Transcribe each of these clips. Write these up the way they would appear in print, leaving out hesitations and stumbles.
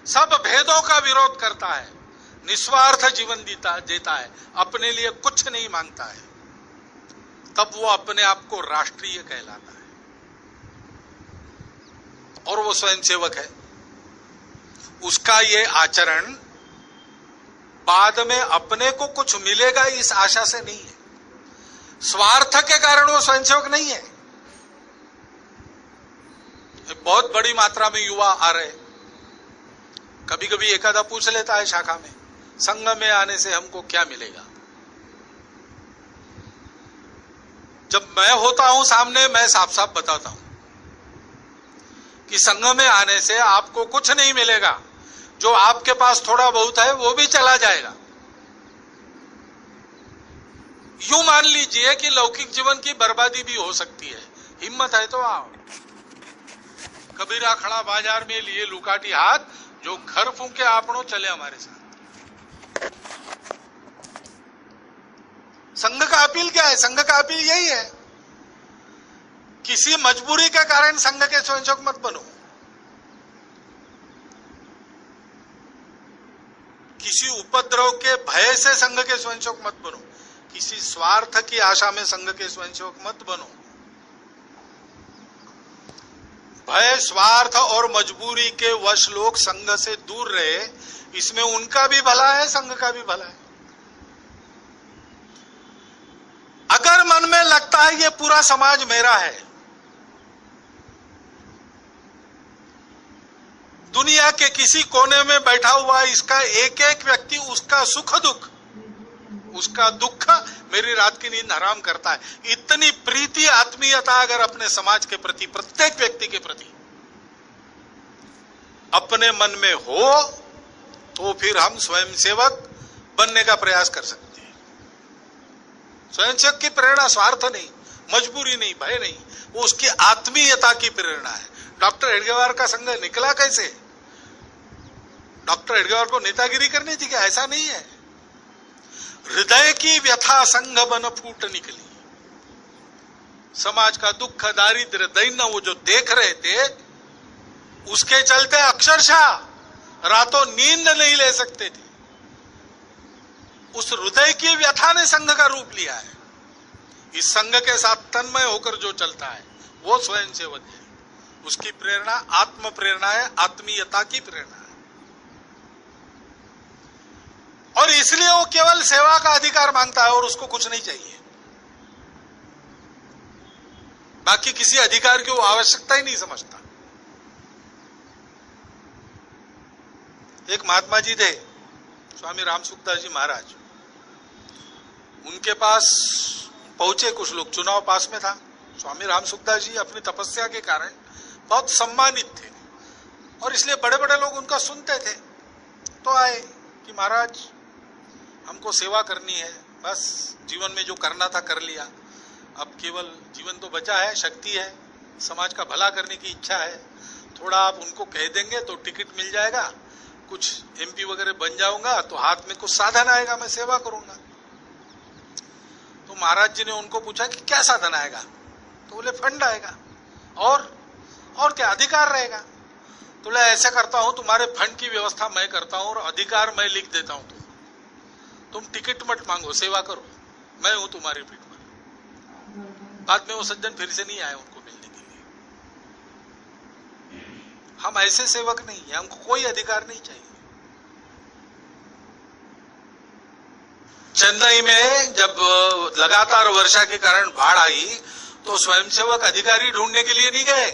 सब भेदों का विरोध करता है, निस्वार्थ जीवन देता है, अपने लिए कुछ नहीं मांगता है, तब वो अपने आप को राष्ट्रीय कहलाता है और वो स्वयंसेवक है। उसका ये आचरण बाद में अपने को कुछ मिलेगा इस आशा से नहीं है, स्वार्थ के कारण वो स्वयंसेवक नहीं है। बहुत बड़ी मात्रा में युवा आ रहे, कभी कभी एकादा पूछ लेता है शाखा में, संघ में आने से हमको क्या मिलेगा। जब मैं होता हूं सामने, मैं साफ साफ बताता हूं कि संघ में आने से आपको कुछ नहीं मिलेगा, जो आपके पास थोड़ा बहुत है वो भी चला जाएगा। यूं मान लीजिए कि लौकिक जीवन की बर्बादी भी हो सकती है, हिम्मत है तो आओ। कबीरा खड़ा बाजार में लिए लुकाटी हाथ, जो घर फूंके आपनो चले हमारे साथ। संघ का अपील क्या है? संघ का अपील यही है, किसी मजबूरी के कारण संघ के स्वयंसेवक मत बनो, किसी उपद्रव के भय से संघ के स्वयंसेवक मत बनो, किसी स्वार्थ की आशा में संघ के स्वयंसेवक मत बनो। भय, स्वार्थ और मजबूरी के वश लोग संघ से दूर रहे, इसमें उनका भी भला है, संघ का भी भला है। अगर मन में लगता है ये पूरा समाज मेरा है, दुनिया के किसी कोने में बैठा हुआ इसका एक एक व्यक्ति उसका सुख दुख, उसका दुख मेरी रात की नींद हराम करता है, इतनी प्रीति आत्मीयता अगर अपने समाज के प्रति, प्रत्येक व्यक्ति के प्रति अपने मन में हो, तो फिर हम स्वयंसेवक बनने का प्रयास कर सकते हैं। स्वयंसेवक की प्रेरणा स्वार्थ नहीं, मजबूरी नहीं, भय नहीं, वो उसकी आत्मीयता की प्रेरणा है। डॉक्टर हेडगेवार का संघ निकला कैसे? डॉक्टर हेडगेवार को नेतागिरी करनी थी क्या? ऐसा नहीं है, हृदय की व्यथा संघ बन फूट निकली। समाज का दुख, दारिद्र्य, दैन्य वो जो देख रहे थे, उसके चलते अक्षरशः रातों नींद नहीं ले सकते थे। उस हृदय की व्यथा ने संघ का रूप लिया है। इस संघ के साथ तन्मय होकर जो चलता है वो स्वयंसेवक है। उसकी प्रेरणा आत्म प्रेरणा है, आत्मीयता की प्रेरणा है, और इसलिए वो केवल सेवा का अधिकार मांगता है और उसको कुछ नहीं चाहिए। बाकी किसी अधिकार की वो आवश्यकता ही नहीं समझता। एक महात्मा जी थे, स्वामी रामसुखदास जी महाराज, उनके पास पहुंचे कुछ लोग, चुनाव पास में था। स्वामी रामसुखदास जी अपनी तपस्या के कारण बहुत सम्मानित थे और इसलिए बड़े बड़े लोग उनका सुनते थे। तो आए कि महाराज हमको सेवा करनी है, बस जीवन में जो करना था कर लिया, अब केवल जीवन तो बचा है, शक्ति है, समाज का भला करने की इच्छा है, थोड़ा आप उनको कह देंगे तो टिकट मिल जाएगा, कुछ एमपी वगैरह बन जाऊंगा तो हाथ में कुछ साधन आएगा, मैं सेवा करूंगा। तो महाराज जी ने उनको पूछा कि क्या साधन आएगा? तो बोले फंड आएगा, और क्या अधिकार रहेगा? तो बोले ऐसा करता हूं, तुम्हारे फंड की व्यवस्था मैं करता हूं और अधिकार मैं लिख देता हूं, तुम टिकट मत मांगो, सेवा करो, मैं हूं तुम्हारे पीठ पर। बाद में वो सज्जन फिर से नहीं आए उनको मिलने के लिए। हम ऐसे सेवक नहीं है, हमको कोई अधिकार नहीं चाहिए। चेन्नई में जब लगातार वर्षा के कारण बाढ़ आई तो स्वयंसेवक अधिकारी ढूंढने के लिए नहीं गए,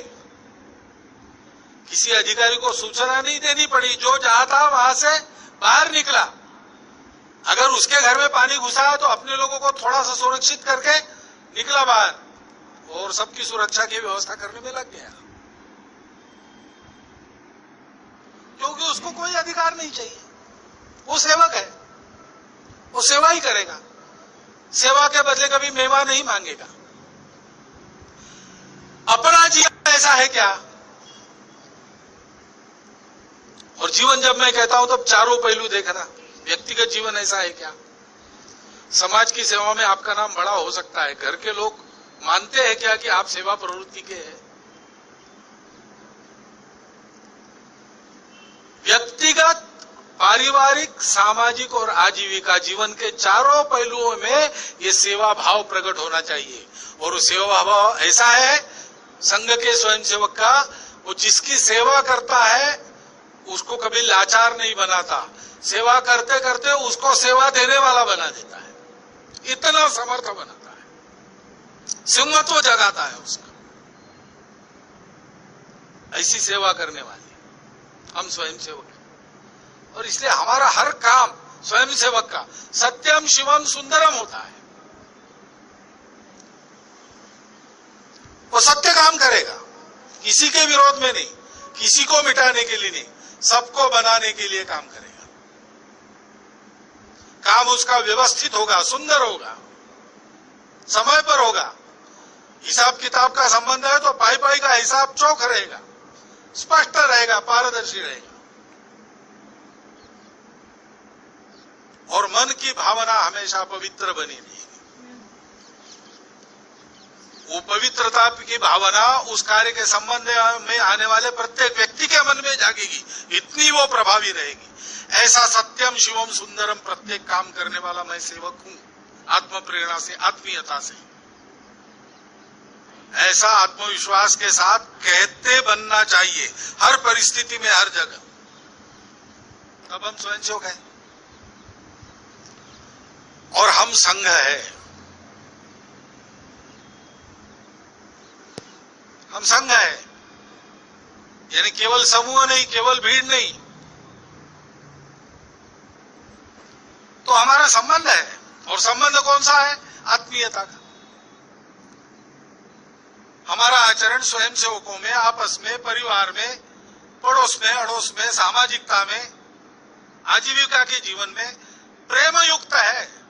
किसी अधिकारी को सूचना नहीं देनी पड़ी, जो जहां था वहां से बाहर निकला। अगर उसके घर में पानी घुसा है तो अपने लोगों को थोड़ा सा सुरक्षित करके निकला बाहर और सबकी सुरक्षा की व्यवस्था करने में लग गया, क्योंकि उसको कोई अधिकार नहीं चाहिए। वो सेवक है, वो सेवा ही करेगा, सेवा के बदले कभी मेवा नहीं मांगेगा। अपना जीवन ऐसा है क्या? और जीवन जब मैं कहता हूं तब चारों पहलू देखना। व्यक्तिगत जीवन ऐसा है क्या? समाज की सेवा में आपका नाम बड़ा हो सकता है, घर के लोग मानते हैं क्या कि आप सेवा प्रवृत्ति के हैं? व्यक्तिगत, पारिवारिक, सामाजिक और आजीविका जीवन के चारों पहलुओं में ये सेवा भाव प्रकट होना चाहिए। और वो सेवा भाव ऐसा है संघ के स्वयंसेवक का, वो जिसकी सेवा करता है उसको कभी लाचार नहीं बनाता, सेवा करते करते उसको सेवा देने वाला बना देता है, इतना समर्थ बनाता है, सिंहत्व जगाता है उसका। ऐसी सेवा करने वाले हम स्वयंसेवक हैं। और इसलिए हमारा हर काम स्वयंसेवक का सत्यम शिवम सुंदरम होता है। वो सत्य काम करेगा, किसी के विरोध में नहीं, किसी को मिटाने के लिए नहीं, सबको बनाने के लिए काम करेगा। काम उसका व्यवस्थित होगा, सुंदर होगा, समय पर होगा। हिसाब किताब का संबंध है तो पाई पाई का हिसाब चौक रहेगा, स्पष्ट रहेगा, पारदर्शी रहेगा। और मन की भावना हमेशा पवित्र बनी रहेगी। वो पवित्रता की भावना उस कार्य के संबंध में आने वाले प्रत्येक व्यक्ति के मन में जागेगी, इतनी वो प्रभावी रहेगी। ऐसा सत्यम शिवम सुंदरम प्रत्येक काम करने वाला मैं सेवक हूं, आत्म प्रेरणा से, आत्मीयता से। ऐसा आत्मविश्वास के साथ कहते बनना चाहिए हर परिस्थिति में, हर जगह। तब हम स्वयंसेवक हैं और हम संघ है। हम संघ है यानी केवल समूह नहीं, केवल भीड़ नहीं। तो हमारा संबंध है, और संबंध कौन सा है? आत्मीयता का। हमारा आचरण स्वयंसेवकों में, आपस में, परिवार में, पड़ोस में, अड़ोस में, सामाजिकता में, आजीविका के जीवन में प्रेम युक्त है।